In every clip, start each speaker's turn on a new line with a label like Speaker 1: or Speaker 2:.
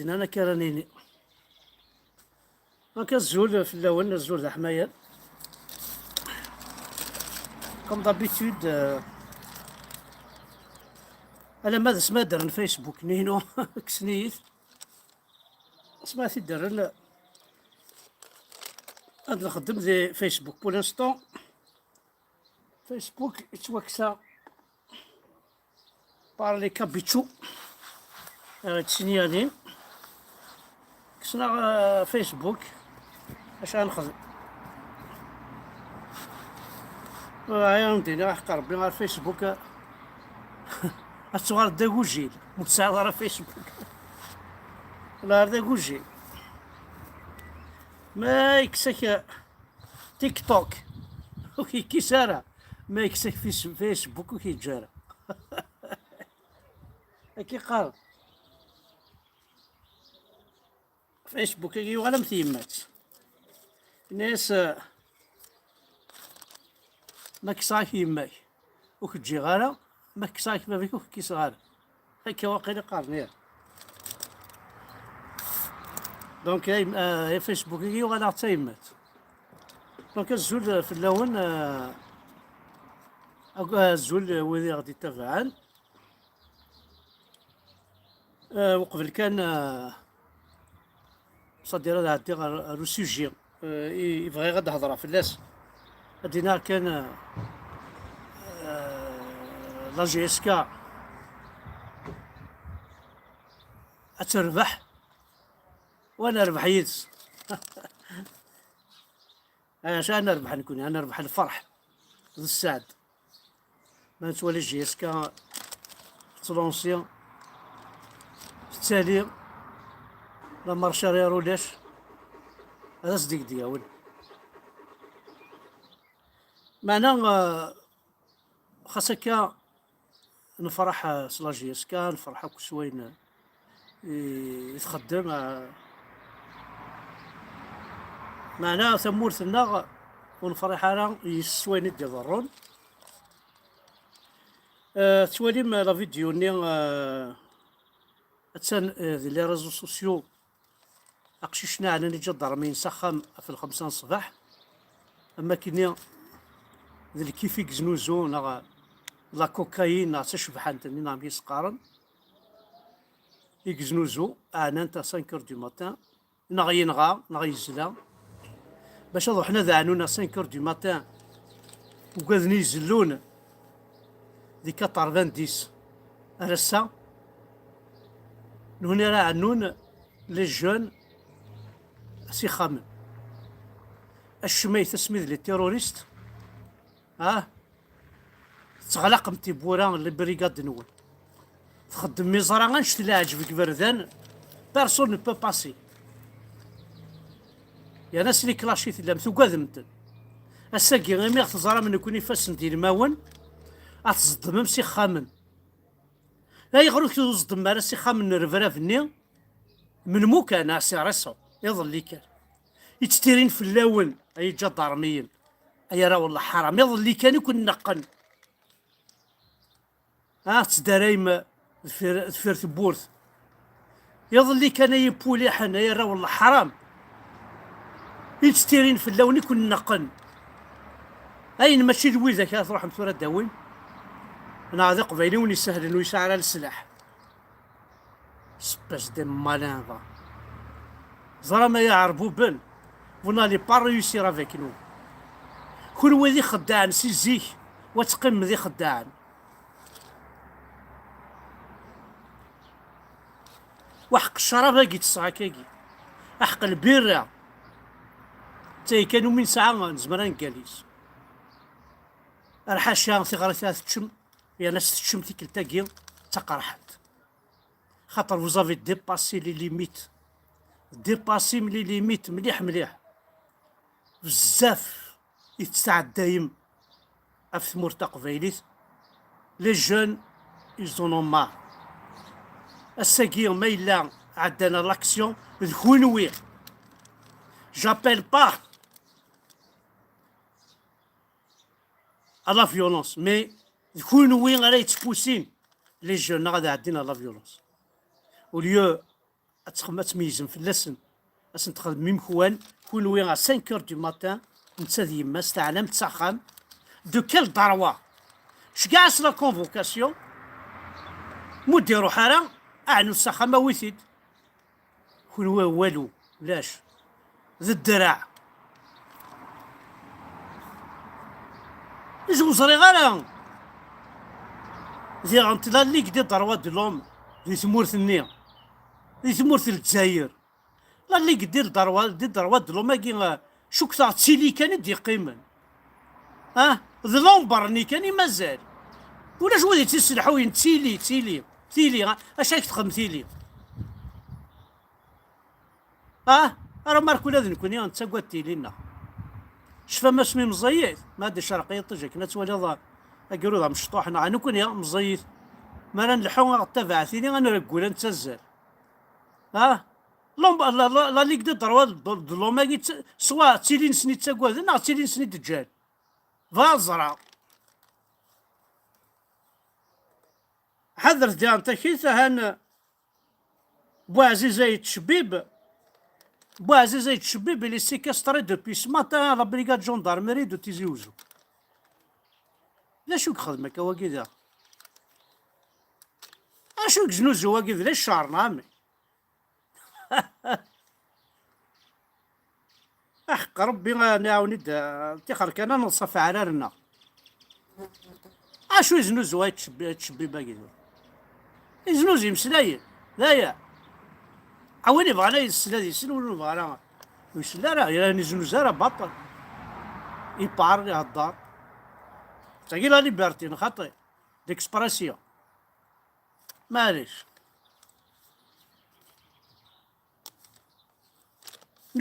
Speaker 1: عندنا انا كرانيني هكا الزول في اللون الزول ذا حماية كوم دابيتود. انا ماذا سما درن فيسبوك نينو كسنيت سمعتي درن هاد نخدم ذي فيسبوك بولانستون فيسبوك يتوكسا بارلي كابيتشو تسنيالين كسنا فيسبوك اش غنخدم هيا ندير حق ربي على الفيسبوك الصغار داكوجيل متساعد على فيسبوك لا داكوجيل ما يكسك تيك توك وكي كيسارة ما يكسك في فيسبوك وكي جارة كي قال فيسبوك كي ولا مثيمات الناس ما كساك يماك وكتجي غالا ما كساك ما فيك وكيس غالا هكا واقيلا قارنيه دونك هي فيسبوك كي ولا تيمات دونك الزول في اللون الزول وذي غادي تبعان وقبل كان صدير هذا عندي لو سوجي يبغي غاد هضره في الناس هادينا كان لا جي اس كا تربح وانا ربح يدس انا نربح نكون انا نربح الفرح السعد ما تولي جي اس كا تلونسيون التالي لا مارشا رولاش هذا صديق دياول معنا خاصك نفرح سلاجي اسكا نفرح كسوين يتخدم معنا ثمورتنا ونفرح على يسوين يدي ضرون توالي لا فيديو ني اتسان ذي لي ريزو سوسيو اقششنا على نجا ضرمين سخم في الخمسة الصباح اما كينيا ذي الكيفيك زنوزو لا كوكايين تشبحان تاني نعم يسقارن يكزنوزو انا نتا 5 دو ماتان نغي ينغا نغي يزلا باش هادو حنا ذعنونا 5 دو ماتان وقاذني يزلون دي 90 رسا هنا راه عنون لي جون سي خامن الشميت سميت لي تيروريست تغلق متيبورا لي بريغاد نول تخدم ميزرا غنشتي لا عجبك بردان بيرسون نو بو باسي يا ناس لي كلاشيت لا مثوكادمتن الساكي غير ميغ تزرا من يكون يفاس ندير ماون اتصدم سي خامن لا يغروك تصدم مع سي خامن نرفرا فني من مو كان سي ريسو يظل لي كان يتستيرين في اللون اي جدارميين اي راه والله حرام يظل لي كان يكون نقن تدارايم ذفير ثبورث يظل لي كان يبولي حنا راه والله حرام يتستيرين في اللون يكون نقن اين ماشي دوي ذاك تروح مثورة داوين انا هذا قبيلي وني سهل ويسعر السلاح سباس دي مالين فا زرا ما يعرفو بن فونا لي با ريوسير افيك نو كل وذي خداعن سي زيك وتقم ذي خداعن وحق الشراب هاكي تصاكاكي احق البيرة تاي كانوا من ساعة نزمران كاليس الحاشا ثغرتها تشم يا ناس تشم تيك التاكيل تقرحت خاطر فوزافي ديباسي لي ليميت ديباسي من لي ليميت مليح مليح بزاف يتساعد دايم في ثمور تقبيليت لي جون يزونو مار الساكي ما إلا عندنا لاكسيون ذكونوي جابيل با à la violence mais كون وين راه يتفوسين لي جون غادي عندنا لا فيولونس au lieu اتخما تميزن في اللسن اسن تخدم ميمكوان كون وين 5 اور دو ماتان نتا ديما ستعلم تسخم دو كيل ضروه شكاع لا كونفوكاسيون مديرو حرا اعنو السخامه ويثيد كون والو لاش ذا الدراع زوزري غالا ذي غنتلا ليك دي ضروه دو لوم دي ثمورث النية دي ثمورث الجزائر لا اللي دير ضروه دو لوم كي شو كثر تسيلي كان دي قيمن ذا لومبرني كان مازال ولا شو اللي تسلحوا تيلي اش راك تخدم تيلي راه ماركو لازم نكون انت قلت تيلينا شفا ما سمي مزيت ما هادي شرقيه طيجه كنا توالي اقولوا مشطوح انا نكون يا مزيت ما انا نلحو تبعثيني انا نقول انت تزال لا ليك دي ضروا ظلوما سوا تيلين سني تاكواد نا تيلين سني دجال فازرع حذر دي انت كيثا هان بوعزيزة يتشبيب بوعزيزة يتشبيب اللي سيكستري دوبي سماتا لا بريغاد جوندارمري دو تيزي وزو لا شو خدمك واكي ذا اشو جنوزو واكي ذا الشعر نعمي احق ربي نعاوني تيخر كان نصف عرارنا اشو يزنوزو تشبي باقي يزنوز يمسلاي ذايا عاوني بغانا يسلا يسل ولا بغانا يسلا راه يعني يزنوز راه بطل يبار يهضر تاكي لا ليبرتي خاطي ديكسبراسيون معليش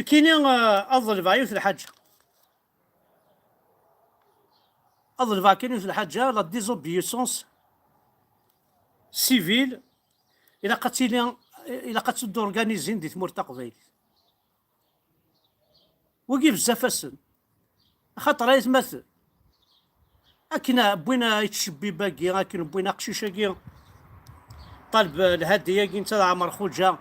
Speaker 1: كاينين أفضل فايو في الحاجة أفضل فاكينين في الحاجة لا ديزوبيسونس سيفيل إلا قتيلين إلا قتل أورغانيزين دي ثمور تقضيل وكي بزاف أسن خاطر يتمثل أكنا بوينا يتشبي باقي أكنا بوينا قشيشة طالب الهدية كي نتا عمر خوجة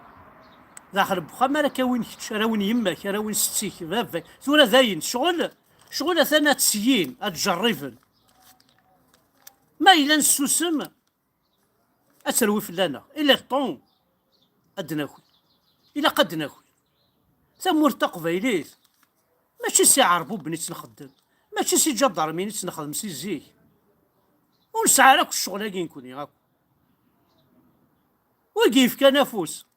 Speaker 1: داخل بخام راه كاوين كتش راه وين يماك راه وين ستيك باباك ثورا داين شغل ثنا تسيين اتجرفن ما إلا نسوسم اتروي فلانا إلا طون أدناكوي إلا قدناكوي ثمور تقبيليت ماشي سي عربو بنيت نخدم ماشي سي جدار مينيت نخدم سي زيك ونسعى راك الشغل كي نكوني غاكو وكيف كان نفوس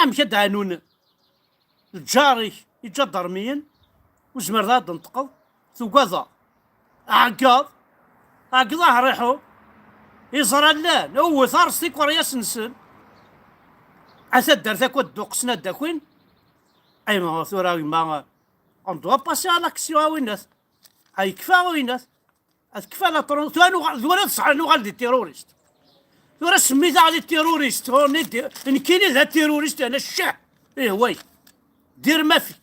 Speaker 1: عم كدعنون الجاري يجدر مين وزمر ذا نتقض ثقظة عقاض ريحو يزرى اللان هو ثار ستيك ورا سنسن أثدر ذاك ودوق سنة داكوين أي ما هو ثورا ما on doit passer à l'action وينات هاي كفا وينات كفا لا طرون ثورا تصحى نوغال دي تيروريست ثورا سميتها على التيروريست ان كاين ذا التيروريست انا الشعب ايه وي دير ما فيك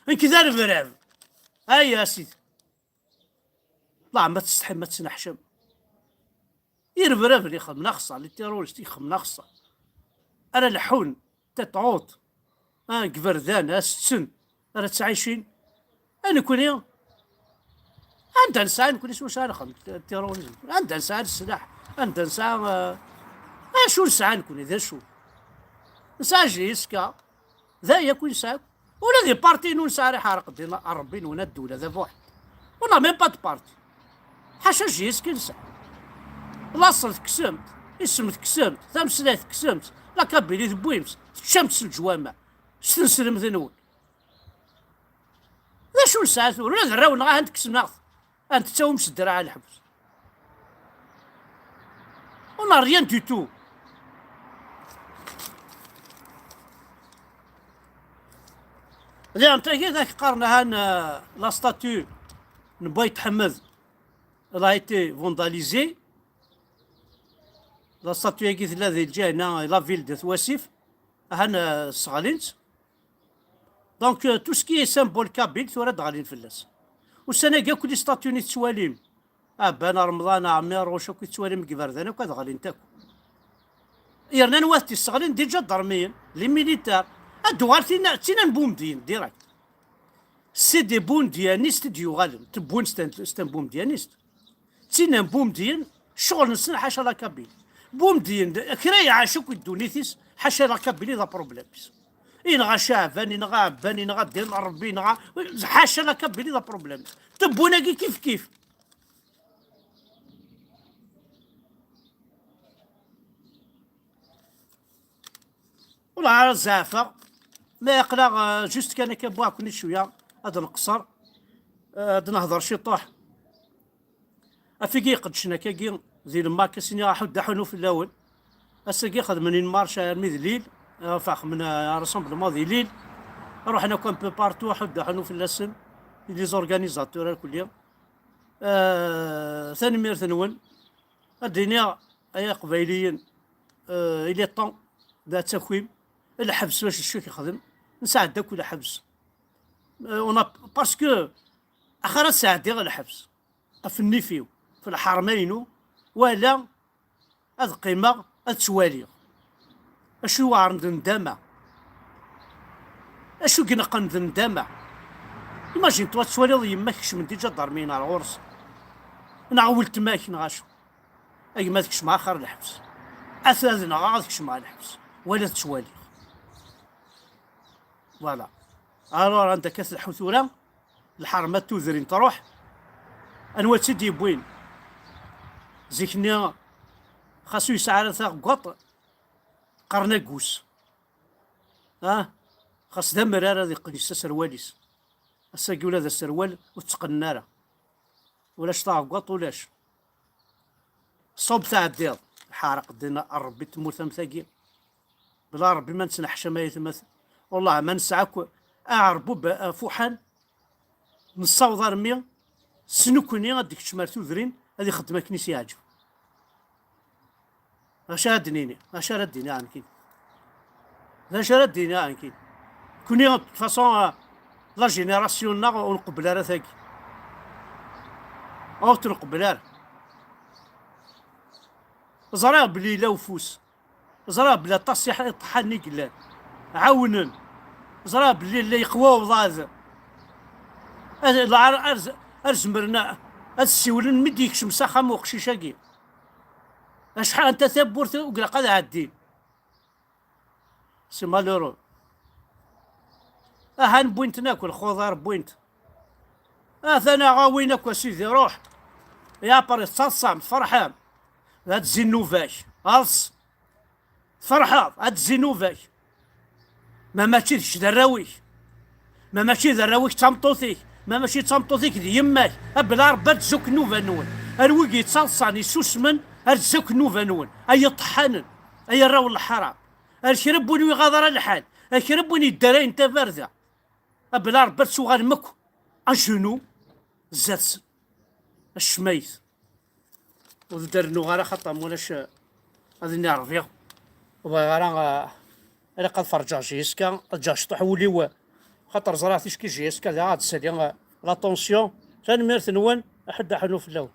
Speaker 1: انكذا الفراغ هاي يا سيدي لا ما تستحي ما تسنحشم يرفرف اللي يخدم نقصه التيروريست يخدم نقصه انا لحون تتعوط قفردان ستن انا تعيشين انا كوني عندها نساء نكون اسمه شارخ التيروريزم عندها نساء السلاح عندها نساء شو نساء نكون ذا شو نساء جيسكا ذا يكون نساء ولا ذي بارتي نون ساري حارق دينا ربي نونا الدولة ذا بوحد ولا ميم با بارتي حاشا جيسكا نساء لاصل تكسمت اسم تكسمت ثمسلات تكسمت لا كابيلي ذبويمس تشمس الجوامع ستنسلم ذنون ذا شو نساء ولا ذراون غا هند كسم ناخذ انت تساوم سدرا على الحبس ولا ريان دو تو ذا انت ذاك قارنا هان لا ستاتيو نبايت حمد لا ايتي فونداليزي لا ستاتيو كي ثلاثه جانا لا فيل دو ثواسيف هان صغالينت دونك تو سكي سامبول كابيل ثورا دغالين فلاس والسنه كاع كل ستاتيوني تسواليم بان رمضان عمير وشو كي تسواليم كبردان وكذا غالي نتاكو يرنا نواتي الصغرين ديجا درميين لي ميليتار الدوار تينا نبومديين ديراكت سي دي بونديانيست ديوغالن تبون ستان بومديانيست تينا بومديين شغل نسن حاشا لا كابين بومديين كراي عاشوك الدونيتيس حاشا لا كابيلي ذا بروبليمز ينغا شعبان ينغا عبان ينغا دير ربي ينغا حاشا لا كابيلي ذا بروبليمز تبونا كيف كيف ولا على الزعفة ما يقلق جوست كان كبوا كوني شويه هذا نقصر هذا نهضر شي طوح افيكي قدشنا كاكي زي الماكا سيني حد حنو في الاول الساقي خد منين مارشا ميد الليل فاخ من راسمبل الماضي ليل رحنا كون بو بارتو حد حنو في اللسن لي زورغانيزاتور الكل ثاني مير ثنون الدنيا اي قبيليين الي طون ذا تكويم الحبس واش الشوك يخدم نساعد داك ولا حبس انا باسكو اخر ساعد غير الحبس افني فيه في الحرمين ولا هاد قيمه هاد توالي اشو عرض ندامه اشو كنقن ندامه ايماجين توا توالي يماك من ديجا ضرمين على الغرس نعولت ماك نغاشو اي ما ذكش مع اخر الحبس اثاثنا غادكش مع الحبس ولا توالي فوالا الوغ عندك كاس الحثوره الحرمات توذرين تروح انوا تيدي بوين زيكني خاصو يسعى ثاق قط قرناكوس خاص ذا مراره ذي قديس سرواليس الساقي ولا ذا السروال وتقناره ولاش ثاق قط ولاش صوب تاع الديض حارق دينا ربي تموت ثمثاقي بلا ربي ما نسنحش ما يتمثل والله ما نسعك اعربو فوحان نصاوض رمي سنوكني غاديك تشمار ذرين هذه خدمه كنيسي يعجب اش ردنيني اش رديني عنكي اش رديني عنكي كوني فاصون لا جينيراسيون نا ونقبل راه ثاقي او تنقبل راه زرا بلي لا وفوس زرا بلا تصيح يطحني قلال عاونن زرا بلي اللي يقوى وضاذ ارزمرنا السيولن مديكش مساخه موقشي شاقي اشحال انت ثبورت وقلا قاد عدين سي مالورو هان بوينت ناكل خضار بوينت ثنا غاوينك وسيدي روح يا باري تصام فرحان هاد زينوفاش الص فرحان هاد زينوفاش ما ماشيش دراويش ما ماشي دراويش تمطوثيك ما ماشي تمطوثيك دي يماك بلا ربا تزوك نوفا نون الويكي تصلصاني سوسمن ارزوك نوفا نون اي طحانن اي راول الحرام الشربوني ويغادر الحال الشربوني الدراين تفرذا بلا ربا تسوغان مكو اجنو زات الشميث ودرنو غير خطا مولاش غادي نعرفيغ وغير انا قد فرجع جيسكا جا شطح ولي خاطر زراتيش كي جيسكا ذا عاد سالي لا طونسيون ثاني مير ثنوان احد حنو في الاول